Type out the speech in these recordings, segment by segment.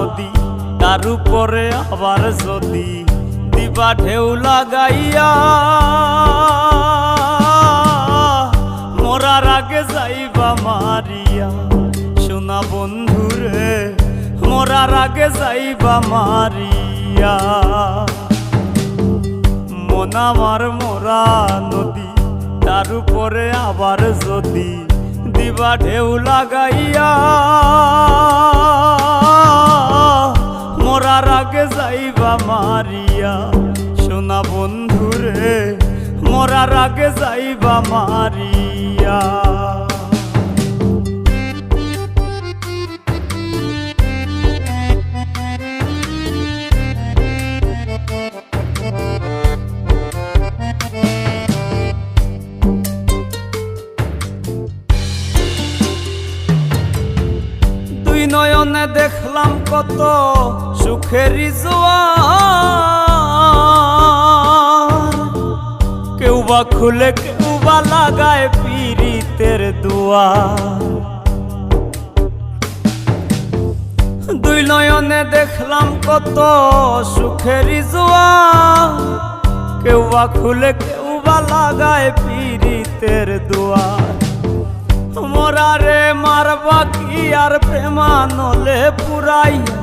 নদী, তার উপরে আবার যদি দিবা ঢেউ লাগাইয়া, মরার আগে যাইবা মারিয়া। সোনা বন্ধুরে মরার আগে যাইবা মারিয়া। মন আমার মোরা নদী, তার উপরে আবার যদি দিবা ঢেউ লাগাইয়া, মরার আগে যাইবা মারিয়া। সোনা বন্ধুরে মরার আগে যাইবা মারিয়া। দুই নয়নে দেখলাম কত সুখেরই জোয়ার, কেউ বা খুলে কেউ বা লাগায় পীড়িতের দুয়ার। দুই নয়নে দেখলাম কত সুখেরই জোয়ার, কেউ বা খুলে কেউ বা লাগায় পীড়িতের দুয়ার। মরারে মারবা কি আর প্রেমানলে পুরাইয়া,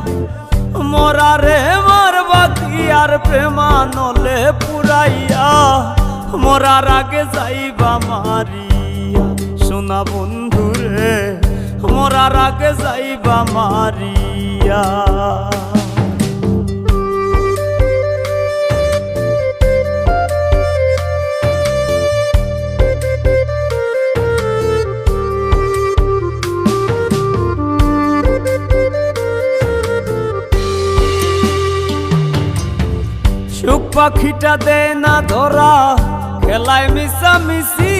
মরারে মারবা কি আর প্রেমানলে পুরাইয়া। মরার আগে যাইবা মারিয়া। সোনা বন্ধুরে মরার আগে যাইবা মারিয়া। সুখ পাখিটা দে না ধরা, খেলায় মিশামিশি।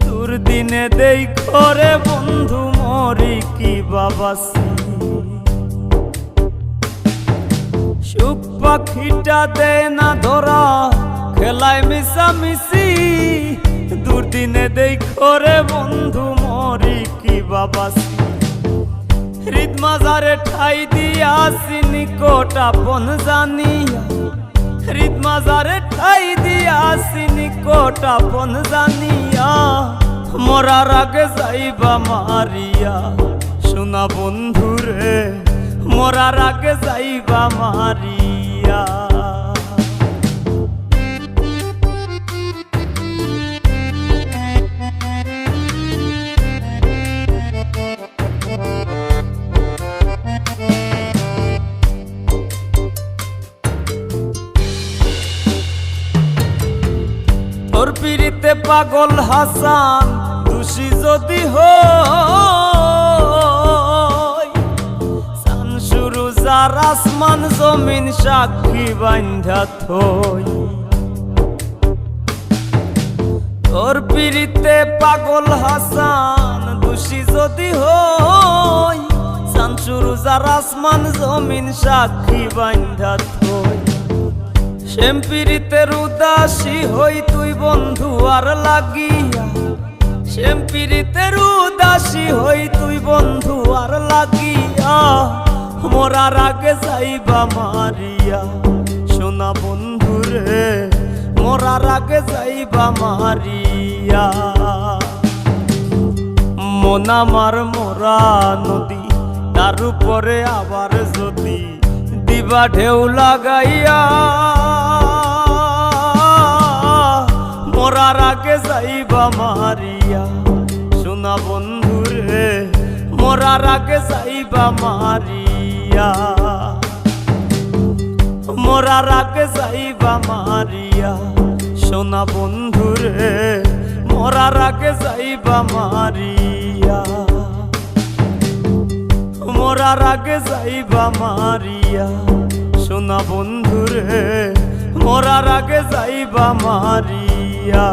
দুর্দিনে দেই করে বন্ধু মরি কি বাবাসি। সুখ পাখিটা দে না ধরা, খেলায় মিশামিশি। দুর্দিনে দেই করে বন্ধু মরি কি বাবাসি। হৃদ মাজারে ঠাই দিয়াছি নিকট আপন জানিয়া, হৃদ মাজারে ঠাই দিয়াছি নিকট আপন জানিয়া। মরার আগে যাইবা মারিয়া। সোনা বন্ধুরে মরার আগে যাইবা মারিয়া। তোর পিড়িতে পাগল হাসান দোষী যদি হই, সানসুরু যার আসমান জমিন সাক্ষী বান্ধা থই। তোর পিড়িতে পাগল হাসান দোষী যদি হই, সানসুরু যার আসমান জমিন সাক্ষী বান্ধা থই। শ্যাম পীড়িতের উদাসী হই তুই বন্ধু আর লাগিয়া, শ্যাম পীড়িতের উদাসী হই তুই বন্ধু আর লাগিয়া। মরার আগে যাইবা মারিয়া। সোনা বন্ধুরে মরার আগে যাইবা মারিয়া। মন আমার মোরা নদী, তার উপরে আবার যদি দিবা ঢেউ লাগাইয়া। মরার আগে যাইবা মারিয়া। সোনা বন্ধুরে মরার আগে যাইবা মারিয়া। মরার আগে যাইবা মারিয়া। সোনা বন্ধুরে মরার আগে যাইবা মারিয়া। মরার আগে যাইবা মারিয়া। সোনা বন্ধুরে মরার আগে যাইবা মারিয়া।